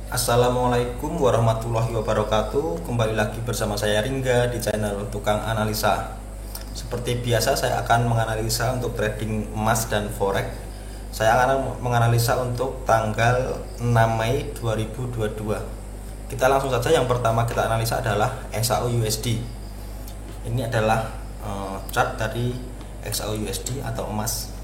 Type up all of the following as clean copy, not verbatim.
Assalamualaikum warahmatullahi wabarakatuh. Kembali lagi bersama saya Ringga di channel Tukang Analisa. Seperti biasa saya akan menganalisa untuk trading emas dan forex. Saya akan menganalisa untuk tanggal 6 Mei 2022. Kita langsung saja, yang pertama kita analisa adalah XAU USD. Ini adalah chart dari XAU USD atau emas.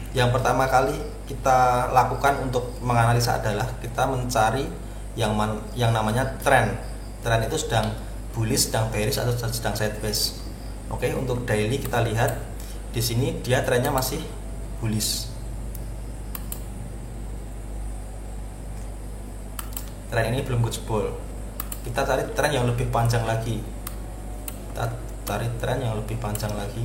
Yang pertama kali kita lakukan untuk menganalisa adalah kita mencari yang namanya tren. Tren itu sedang bullish, sedang bearish, atau sedang sideways. Oke, untuk daily kita lihat di sini dia trennya masih bullish. Tren ini belum kejebol. Kita cari tren yang lebih panjang lagi. Kita cari tren yang lebih panjang lagi.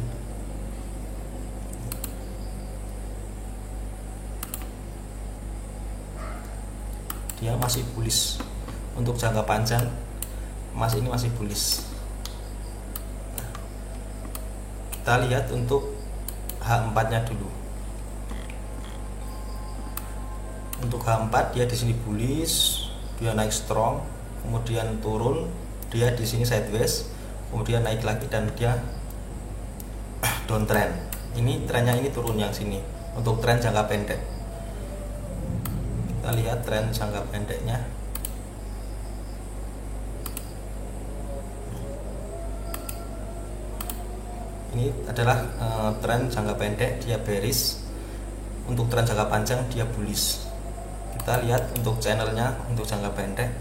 Dia masih bullish. Untuk jangka panjang emas ini masih bullish. Kita lihat untuk H4 nya dulu. Untuk H4 dia di sini bullish, dia naik strong, kemudian turun, dia di sini sideways, kemudian naik lagi dan dia downtrend. Ini trennya ini turun yang sini. Untuk tren jangka pendek, kita lihat tren jangka pendeknya. Ini adalah tren jangka pendek, dia bearish. Untuk tren jangka panjang dia bullish. Kita lihat untuk channelnya untuk jangka pendek.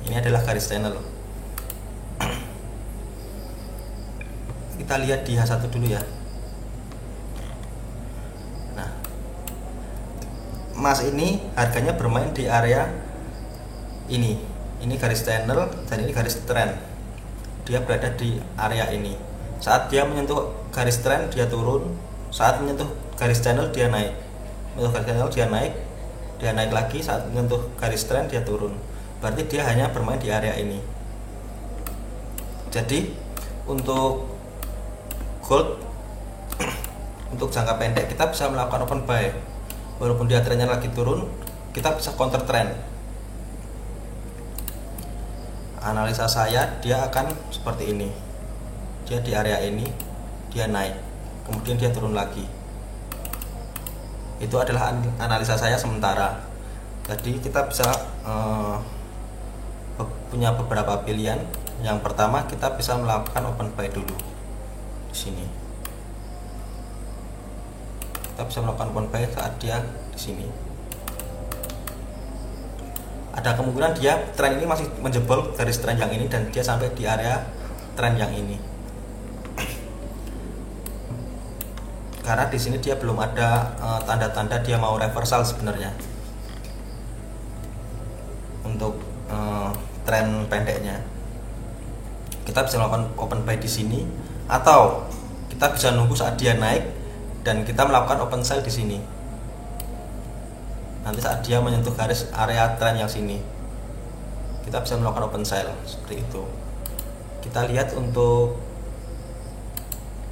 Ini adalah garis channel. Kita lihat di H1 dulu ya. Emas ini harganya bermain di area ini garis channel dan ini garis trend. Dia berada di area ini. Saat dia menyentuh garis trend dia turun, saat menyentuh garis channel dia naik. Menyentuh garis channel dia naik lagi, saat menyentuh garis trend dia turun. Berarti dia hanya bermain di area ini. Jadi untuk gold untuk jangka pendek kita bisa melakukan open buy. Walaupun dia trennya lagi turun, kita bisa counter trend. Analisa saya dia akan seperti ini. Dia di area ini, dia naik, kemudian dia turun lagi. Itu adalah analisa saya sementara. Jadi kita bisa punya beberapa pilihan. Yang pertama kita bisa melakukan open buy dulu di sini. Kita bisa melakukan open buy saat dia di sini. Ada kemungkinan dia tren ini masih menjebol garis tren yang ini dan dia sampai di area tren yang ini. Karena di sini dia belum ada tanda-tanda dia mau reversal sebenarnya. Untuk tren pendeknya. Kita bisa melakukan open buy di sini atau kita bisa nunggu saat dia naik dan kita melakukan open sell di sini. Nanti saat dia menyentuh garis area tren yang sini, kita bisa melakukan open sell seperti itu. Kita lihat untuk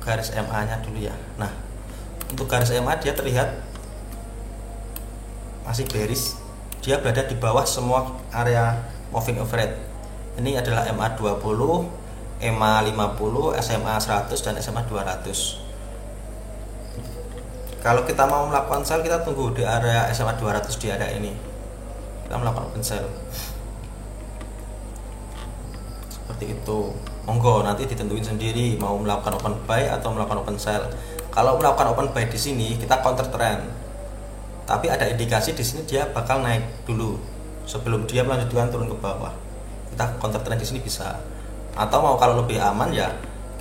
garis MA nya dulu ya. Nah, untuk garis MA dia terlihat masih bearish. Dia berada di bawah semua area moving average. Ini adalah MA 20, MA 50, SMA 100 dan SMA 200. Kalau kita mau melakukan sell, kita tunggu di area SMA 200 di area ini. Kita melakukan open sell. Seperti itu. Monggo nanti ditentuin sendiri mau melakukan open buy atau melakukan open sell. Kalau melakukan open buy di sini kita counter trend. Tapi ada indikasi di sini dia bakal naik dulu sebelum dia melanjutkan turun ke bawah. Kita counter trend di sini bisa. Atau mau kalau lebih aman ya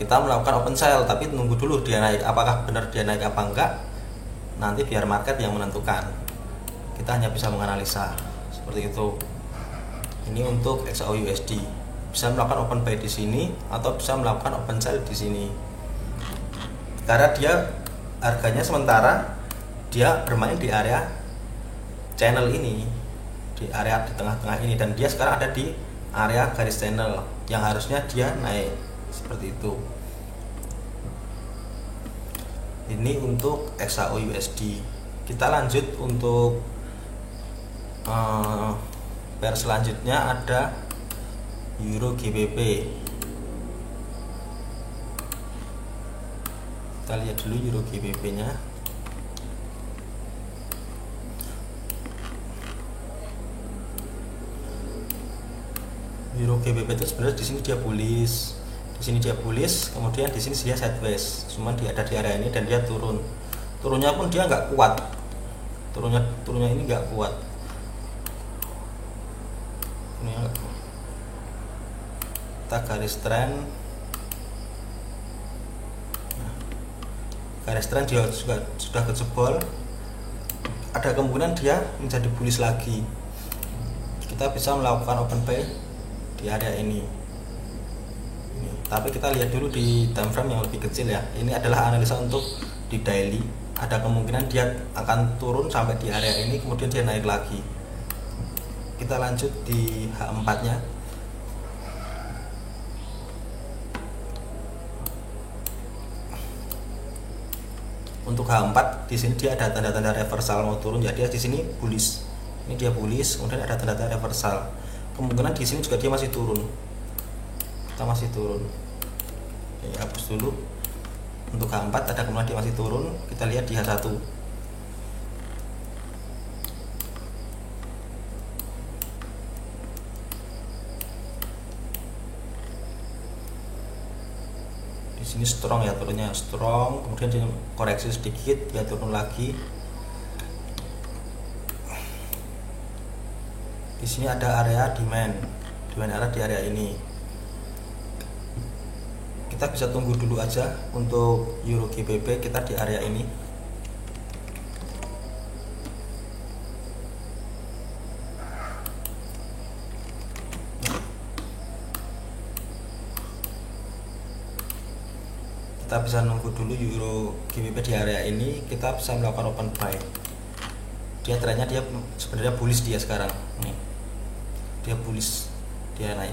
kita melakukan open sell tapi nunggu dulu dia naik. Apakah benar dia naik apa enggak? Nanti biar market yang menentukan. Kita hanya bisa menganalisa seperti itu. Ini untuk XAU USD. Bisa melakukan open buy di sini atau bisa melakukan open sell di sini. Karena dia harganya sementara dia bermain di area channel ini, di area di tengah-tengah ini, dan dia sekarang ada di area garis channel yang harusnya dia naik seperti itu. Ini untuk XAU USD. Kita lanjut untuk pair selanjutnya ada Euro GBP. Kita lihat dulu Euro GBP nya. Euro GBP itu sebenarnya di sini dia bullish, di sini dia bullish, kemudian di sini dia sideways. Cuman dia ada di area ini dan dia turun. Turunnya pun dia nggak kuat. Turunnya ini nggak kuat. Kita garis trend. Garis trend dia sudah kejebol. Ada kemungkinan dia menjadi bullish lagi. Kita bisa melakukan open buy di area ini. Tapi kita lihat dulu di time frame yang lebih kecil ya. Ini adalah analisa untuk di daily. Ada kemungkinan dia akan turun sampai di area ini, kemudian dia naik lagi. Kita lanjut di H4 nya. Untuk H4 di sini dia ada tanda-tanda reversal mau turun, jadi di sini bullish. Ini dia bullish, kemudian ada tanda-tanda reversal. Kemungkinan di sini juga dia masih turun. Kita masih turun. Oke, hapus dulu. Untuk H4 ada kemungkinan dia masih turun. Kita lihat di H1. Di sini strong ya, turunnya strong, kemudian dia koreksi sedikit, dia turun lagi. Di sini ada area demand area di area ini. Kita bisa tunggu dulu aja untuk Euro GBP kita di area ini. Kita bisa nunggu dulu Euro GBP di area ini, kita bisa melakukan open buy. Dia trennya dia sebenarnya bullish dia sekarang. Nih. Dia bullish, dia naik.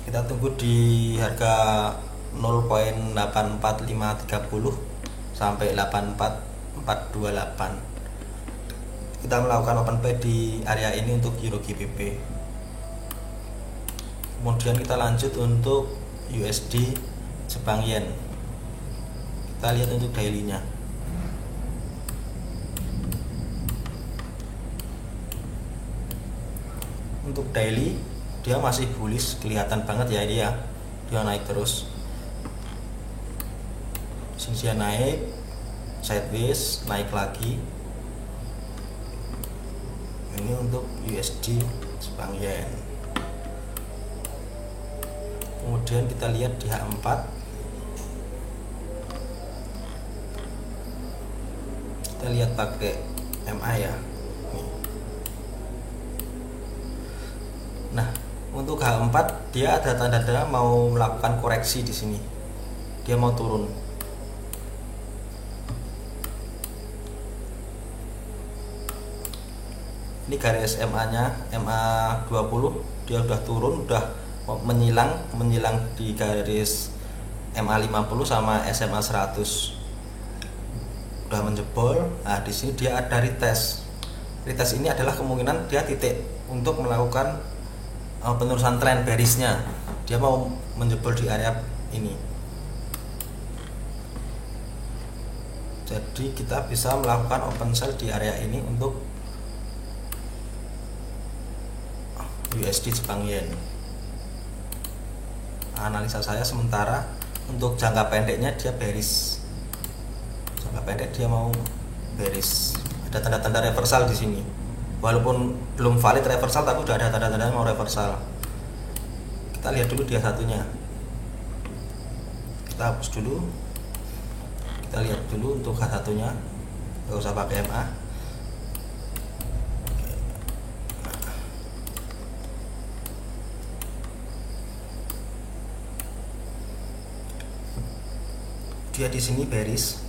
Kita tunggu di harga 0.84530 sampai 84428. Kita melakukan open buy di area ini untuk Euro GBP. Kemudian kita lanjut untuk USD Jepang Yen. Kita lihat untuk daily-nya. Untuk daily dia masih bullish, kelihatan banget ya ini ya. Dia naik terus. Sini dia naik, sideways, naik lagi. Ini untuk USD Jepang Yen. Kemudian kita lihat di H4. Kita lihat pakai MA ya. Nah, untuk H4 dia ada tanda-tanda mau melakukan koreksi di sini. Dia mau turun. Ini garis MA-nya, MA20, dia udah turun, udah menyilang di garis MA50 sama SMA 100. Udah menjebol. Nah, di sini dia ada retest. Retest ini adalah kemungkinan dia titik untuk melakukan penerusan tren bearishnya. Dia mau menjebol di area ini. Jadi kita bisa melakukan open sell di area ini untuk USD Jepang Yen. Analisa saya sementara untuk jangka pendeknya dia bearish. Jangka pendek dia mau bearish. Ada tanda-tanda reversal di sini. Walaupun belum valid reversal, tapi udah ada tanda-tanda mau reversal. Kita lihat dulu dia satunya. Kita hapus dulu. Kita lihat dulu untuk H1-nya. Gak usah pakai MA. Dia di sini bearish.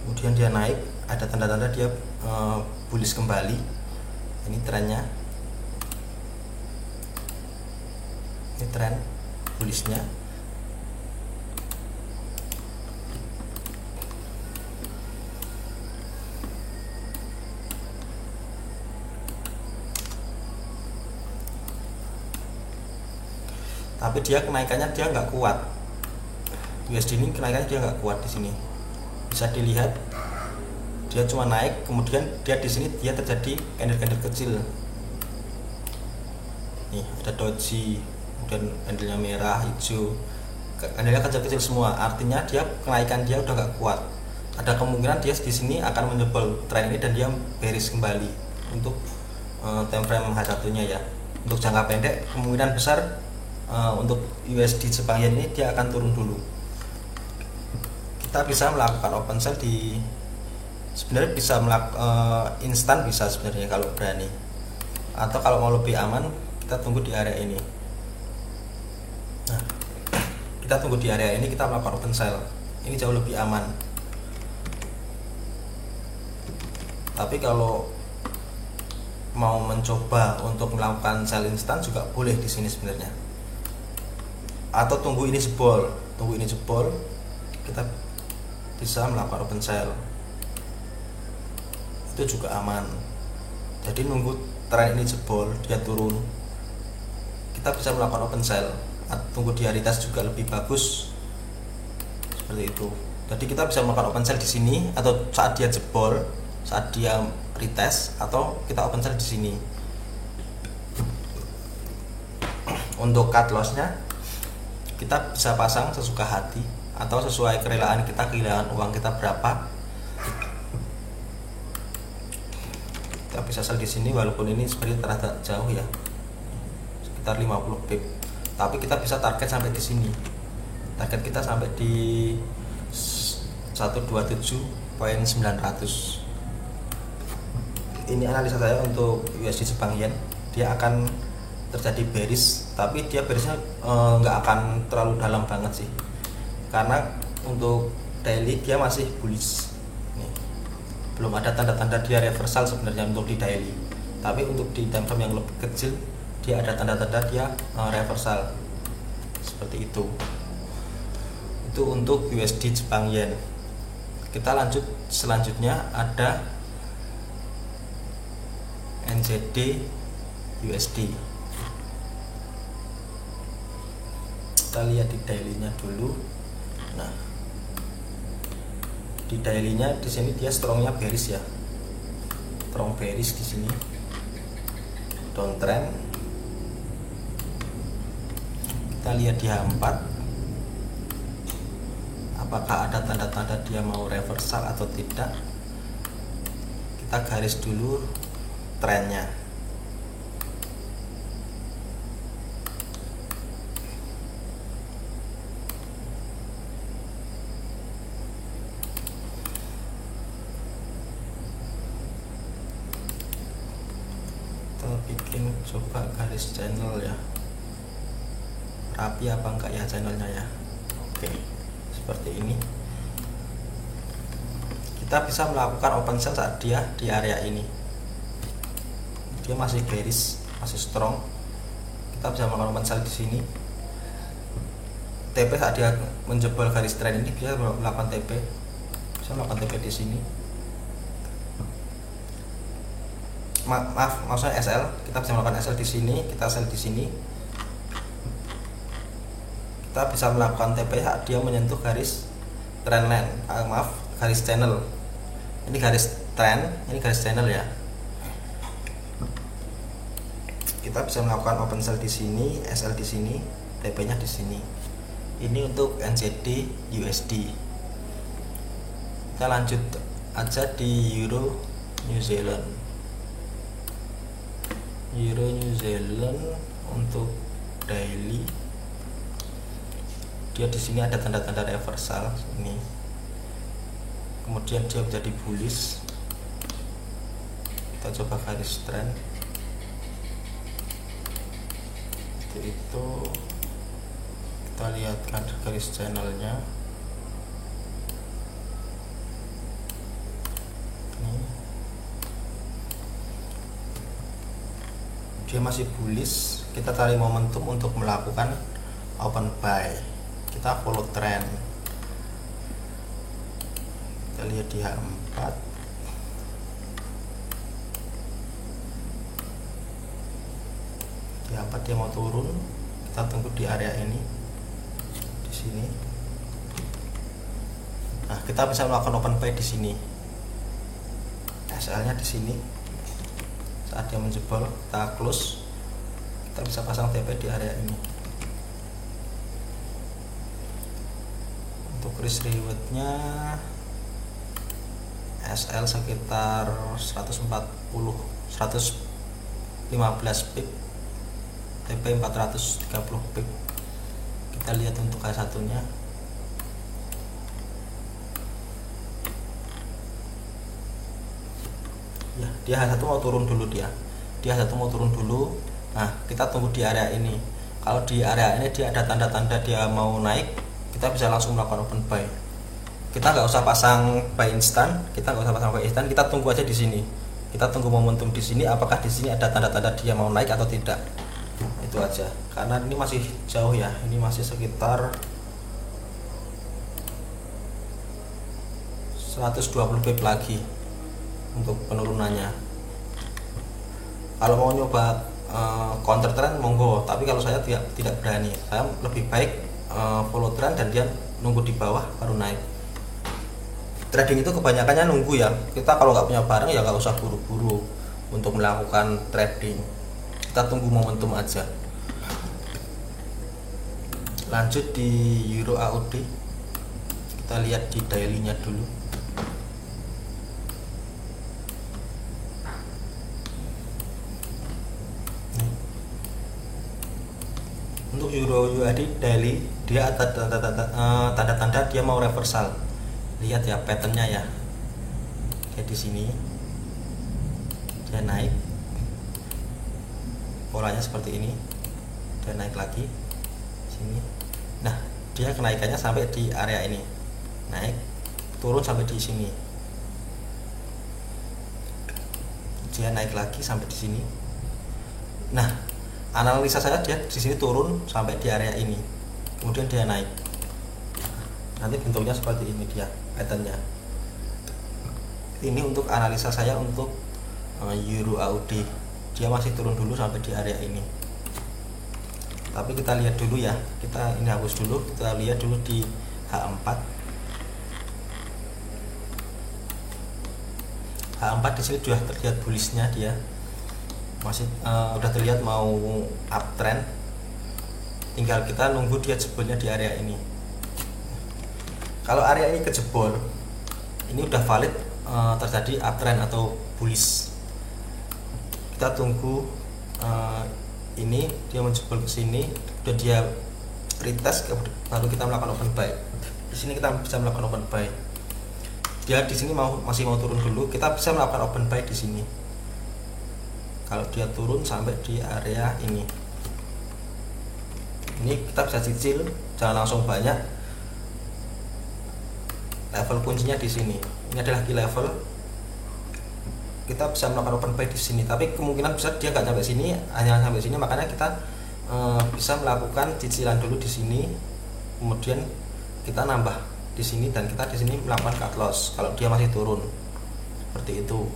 Kemudian dia naik, ada tanda-tanda dia bullish kembali. Ini trennya. Ini tren bullishnya. tapi dia kenaikannya dia nggak kuat. USD ini kenaikannya dia nggak kuat di sini. Bisa dilihat dia cuma naik, kemudian dia di sini dia terjadi candle kecil. Nih ada doji, kemudian candlenya merah, hijau, candlenya kecil-kecil semua. Artinya dia kenaikan dia udah nggak kuat. Ada kemungkinan dia di sini akan menjebol tren ini dan dia bearish kembali untuk time frame H1-nya ya. Untuk jangka pendek kemungkinan besar untuk USD Jepang Yen ini dia akan turun dulu. Kita bisa melakukan open sell di sebenarnya bisa instan bisa sebenarnya kalau berani, atau kalau mau lebih aman kita tunggu di area ini. Nah, kita tunggu di area ini, kita melakukan open sell ini jauh lebih aman. Tapi kalau mau mencoba untuk melakukan sell instan juga boleh di sini sebenarnya, atau tunggu ini jebol, kita bisa melakukan open sell, itu juga aman. Jadi nunggu tren ini jebol, dia turun, kita bisa melakukan open sell. Tunggu di retest juga lebih bagus, seperti itu. Jadi kita bisa melakukan open sell di sini, atau saat dia jebol, saat dia retest, atau kita open sell di sini. Untuk cut lossnya kita bisa pasang sesuka hati atau sesuai kerelaan kita, kehilangan uang kita berapa. Kita bisa sell di sini walaupun ini sebenarnya terasa jauh ya, sekitar 50 pip. Tapi kita bisa target sampai di sini. Target kita sampai di 127.900. Ini analisa saya untuk USD Jepang Yen. Dia akan terjadi bearish, tapi dia bearishnya nggak akan terlalu dalam banget sih, karena untuk daily dia masih bullish. Nih, belum ada tanda-tanda dia reversal sebenarnya untuk di daily, tapi untuk di time frame yang lebih kecil dia ada tanda-tanda dia reversal seperti itu. Itu untuk USD Jepang Yen. Kita lanjut, selanjutnya ada NZD USD. Kita lihat di daily-nya dulu. Nah, di daily-nya di sini dia strongnya bearish ya, strong bearish di sini, downtrend. Kita lihat di H4, apakah ada tanda-tanda dia mau reversal atau tidak. Kita garis dulu trennya. Bikin coba garis channel ya, rapi apa enggak ya channelnya ya. Oke, seperti ini. Kita bisa melakukan open sell saat dia di area ini, dia masih bearish, masih strong. Kita bisa melakukan open sell di sini. TP saat dia menjebol garis trend ini, dia melakukan TP, bisa melakukan TP di sini. Maaf, maksudnya SL, kita bisa melakukan SL di sini, kita sell di sini. Kita bisa melakukan TP saat dia menyentuh garis trend line, garis channel. Ini garis trend, ini garis channel ya. Kita bisa melakukan open sell di sini, SL di sini, TP-nya di sini. Ini untuk NZD USD. Kita lanjut aja di Euro New Zealand. Euro New Zealand untuk daily, dia di sini ada tanda-tanda reversal ini, kemudian dia menjadi bullish. Kita coba garis trend itu, kita lihat garis channelnya. Dia masih bullish, kita cari momentum untuk melakukan open buy. Kita follow trend. Kita lihat di H4. Di H4 dia mau turun, kita tunggu di area ini, di sini. Nah, kita bisa melakukan open buy di sini. SL nya di sini. Saat dia menjebol, kita close. Kita bisa pasang TP di area ini. Untuk risk rewardnya SL sekitar 115 pip, TP 430 pip. Kita lihat untuk H1 nya. Ya, dia H1 mau turun dulu, dia H1 mau turun dulu. Nah, kita tunggu di area ini. Kalau di area ini dia ada tanda-tanda dia mau naik, kita bisa langsung melakukan open buy. Kita nggak usah pasang buy instan, kita tunggu aja di sini. Kita tunggu momentum di sini, apakah di sini ada tanda-tanda dia mau naik atau tidak. Itu aja. Karena ini masih jauh ya, ini masih sekitar 120 pip lagi untuk penurunannya. Kalau mau nyoba counter trend monggo, tapi kalau saya tidak berani. Saya lebih baik follow trend dan dia nunggu di bawah baru naik. Trading itu kebanyakannya nunggu ya. Kita kalau nggak punya barang ya nggak usah buru-buru untuk melakukan trading. Kita tunggu momentum aja. Lanjut di Euro AUD, kita lihat di daily-nya dulu. Untuk Euro USD daily, dia ada tanda-tanda dia mau reversal. Lihat ya patternnya ya. Kayak di sini dia naik, polanya seperti ini, dia naik lagi sini. Nah, dia kenaikannya sampai di area ini, naik turun sampai di sini, dia naik lagi sampai di sini. Nah, analisa saya dia di sini turun sampai di area ini, kemudian dia naik. Nanti bentuknya seperti ini dia patternnya. Ini untuk analisa saya untuk Euro AUD. Dia masih turun dulu sampai di area ini. Tapi kita lihat dulu ya. Kita ini hapus dulu. Kita lihat dulu di H4. H4 di sini sudah terlihat bullishnya dia. Masih udah terlihat mau uptrend. Tinggal kita nunggu dia jebolnya di area ini. Kalau area ini kejebol, ini udah valid terjadi uptrend atau bullish. Kita tunggu ini dia menjebol ke sini, udah dia retest, baru kita melakukan open buy. Di sini kita bisa melakukan open buy. Dia di sini masih mau turun dulu, kita bisa melakukan open buy di sini. Kalau dia turun sampai di area ini kita bisa cicil, jangan langsung banyak. Level kuncinya di sini. Ini adalah key level. Kita bisa melakukan open buy di sini, tapi kemungkinan besar dia nggak sampai sini, hanya sampai sini. Makanya kita bisa melakukan cicilan dulu di sini, kemudian kita nambah di sini dan kita di sini melakukan cut loss kalau dia masih turun. Seperti itu.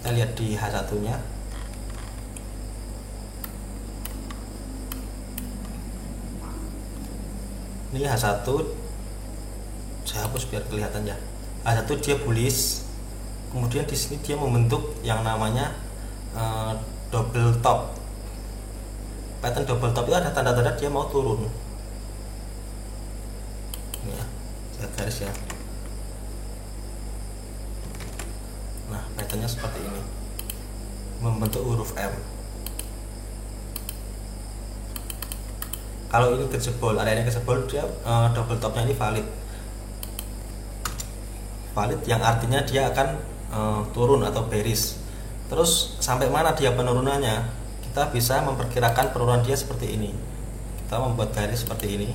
Kita lihat di H1-nya. Ini H1, saya hapus biar kelihatan ya. H1 dia bullish, kemudian di sini dia membentuk yang namanya double top. Pattern double top itu ada tanda-tanda dia mau turun. Ini ya, saya garis ya. Nah, patternnya seperti ini, membentuk huruf M. Kalau ini kejebol, area ini kejebol, dia double topnya ini valid, yang artinya dia akan turun atau bearish. Terus sampai mana dia penurunannya, kita bisa memperkirakan penurunan dia seperti ini. Kita membuat garis seperti ini.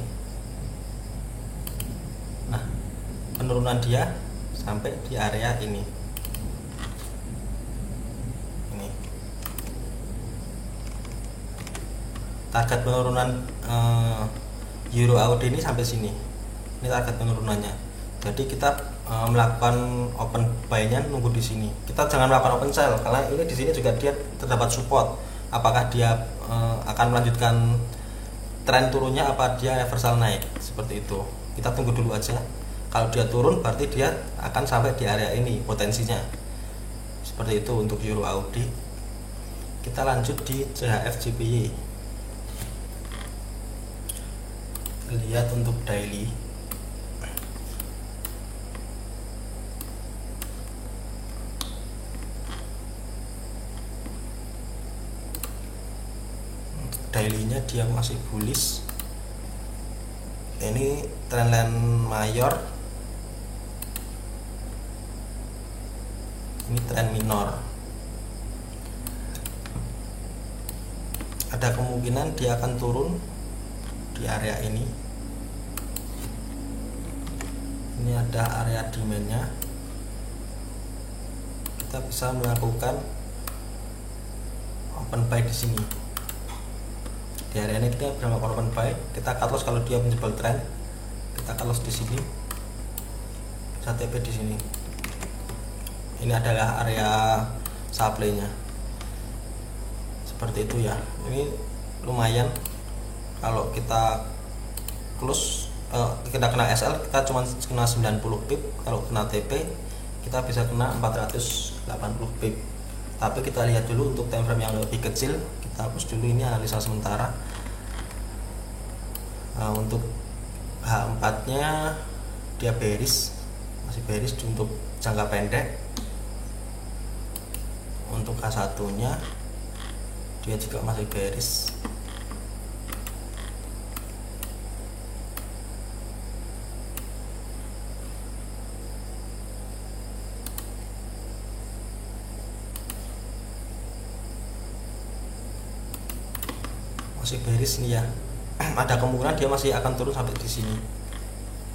Nah, penurunan dia sampai di area ini. Target penurunan Euro AUD ini sampai sini. Ini target penurunannya. Jadi kita melakukan open buy-nya nunggu di sini. Kita jangan melakukan open sell karena ini di sini juga dia terdapat support. Apakah dia akan melanjutkan tren turunnya apa dia reversal naik, seperti itu. Kita tunggu dulu aja. Kalau dia turun berarti dia akan sampai di area ini potensinya, seperti itu untuk Euro Audi. Kita lanjut di CHF JPY. Lihat untuk daily. Dailynya dia masih bullish. Ini trendline mayor, ini tren minor. Ada kemungkinan dia akan turun di area ini. Ini ada area demandnya. Kita bisa melakukan open buy di sini. Di area ini kita bisa melakukan open buy. Kita cut loss kalau dia menjebol tren. Kita cut loss di sini. Bisa TP di sini. Ini adalah area supply-nya. Seperti itu ya. Ini lumayan. Kalau kita close, kita kena SL, kita cuma kena 90 pip. Kalau kena TP, kita bisa kena 480 pip. Tapi kita lihat dulu untuk time frame yang lebih kecil. Kita hapus dulu, ini analisa sementara. Nah, untuk H4 nya dia bearish, masih bearish untuk jangka pendek. Untuk H1 nya dia juga masih bearish. Masih bearish nih ya. Ada kemungkinan dia masih akan turun sampai di sini.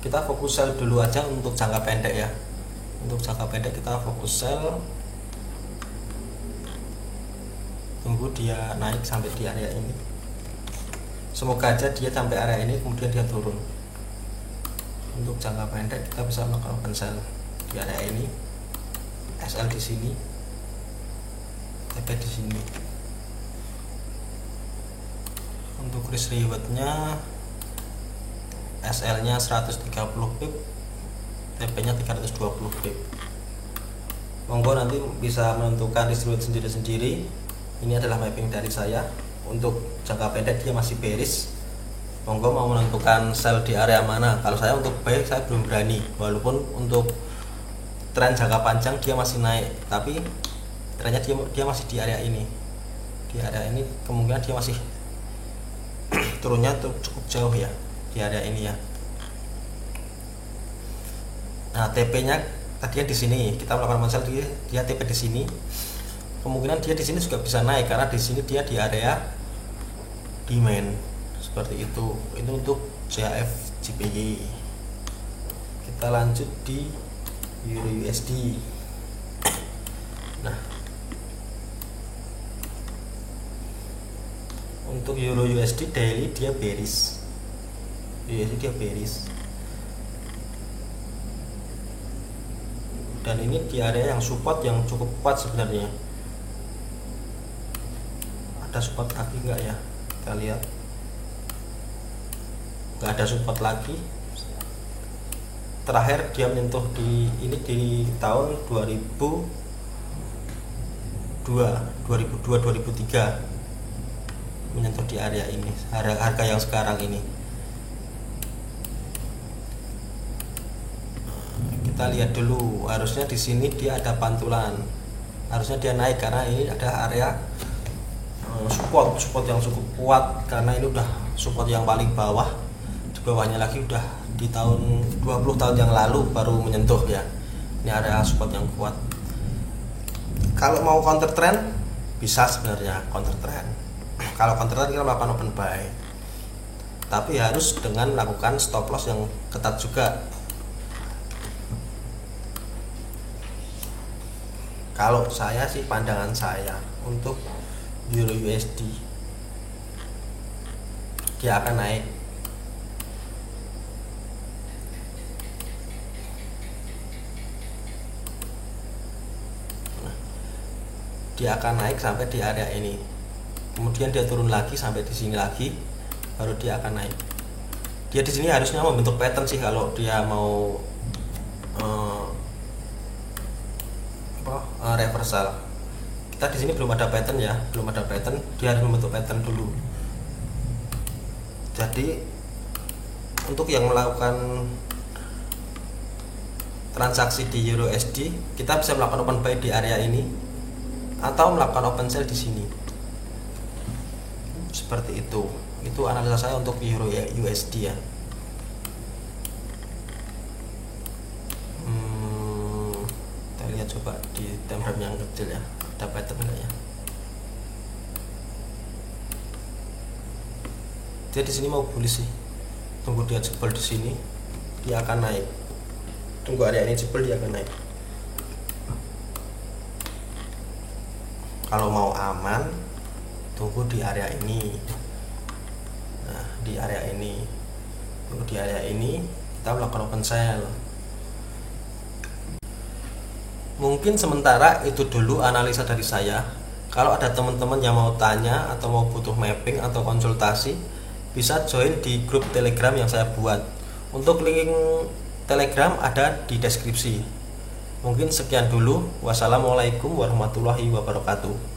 Kita fokus sell dulu aja untuk jangka pendek ya. Untuk jangka pendek kita fokus sell. Tunggu dia naik sampai di area ini. Semoga aja dia sampai area ini kemudian dia turun. Untuk jangka pendek kita bisa melakukan open sell di area ini. SL di sini. TP di sini. Untuk risk rewardnya SL nya 130 pip, TP nya 320 pip. Monggo nanti bisa menentukan risk reward sendiri-sendiri. Ini adalah mapping dari saya. Untuk jangka pendek dia masih bearish. Monggo mau menentukan sell di area mana. Kalau saya untuk buy saya belum berani, walaupun untuk tren jangka panjang dia masih naik, tapi trennya dia masih di area ini. Di area ini kemungkinan dia masih turunnya cukup jauh ya di area ini ya. Nah, TP-nya tadinya di sini kita melakukan sell, dia TP di sini. Kemungkinan dia di sini juga bisa naik karena di sini dia di area demand seperti itu. Itu untuk CHF JPY. Kita lanjut di Euro USD. Nah, untuk Euro USD daily dia bearish. USD dia bearish. Dan ini di area yang support yang cukup kuat sebenarnya. Ada support lagi enggak ya? Kita lihat. Enggak ada support lagi. Terakhir dia menyentuh di ini di tahun 2002 2003 menyentuh di area ini, harga yang sekarang ini. Kita lihat dulu, harusnya di sini dia ada pantulan, harusnya dia naik karena ini ada area support yang cukup kuat, karena ini udah support yang paling bawah. Di bawahnya lagi udah di tahun 20 tahun yang lalu baru menyentuh ya. Ini area support yang kuat. Kalau mau counter trend bisa sebenarnya counter trend. Kalau counter trend kita melakukan open buy, tapi harus dengan melakukan stop loss yang ketat juga. Kalau saya sih, pandangan saya untuk Euro USD dia akan naik. Dia akan naik sampai di area ini, kemudian dia turun lagi sampai di sini lagi, baru dia akan naik. Dia di sini harusnya membentuk pattern sih kalau dia mau reversal. Kita di sini belum ada pattern ya, belum ada pattern, dia harus membentuk pattern dulu. Jadi untuk yang melakukan transaksi di EURUSD, kita bisa melakukan open buy di area ini atau melakukan open sell di sini. Seperti itu. Itu analisa saya untuk EURUSD ya. Kita lihat coba di time frame yang kecil ya, ada pattern enggak ya? Dia di sini mau bullish sih. Tunggu dia jebol di sini, dia akan naik. Tunggu area ini jebol, dia akan naik. Kalau mau aman, tunggu di area ini. Nah, di area ini, tunggu di area ini, kita melakukan open sell. Mungkin sementara itu dulu analisa dari saya. Kalau ada teman-teman yang mau tanya atau mau butuh mapping atau konsultasi, bisa join di grup Telegram yang saya buat. Untuk link Telegram ada di deskripsi. Mungkin sekian dulu. Wassalamualaikum warahmatullahi wabarakatuh.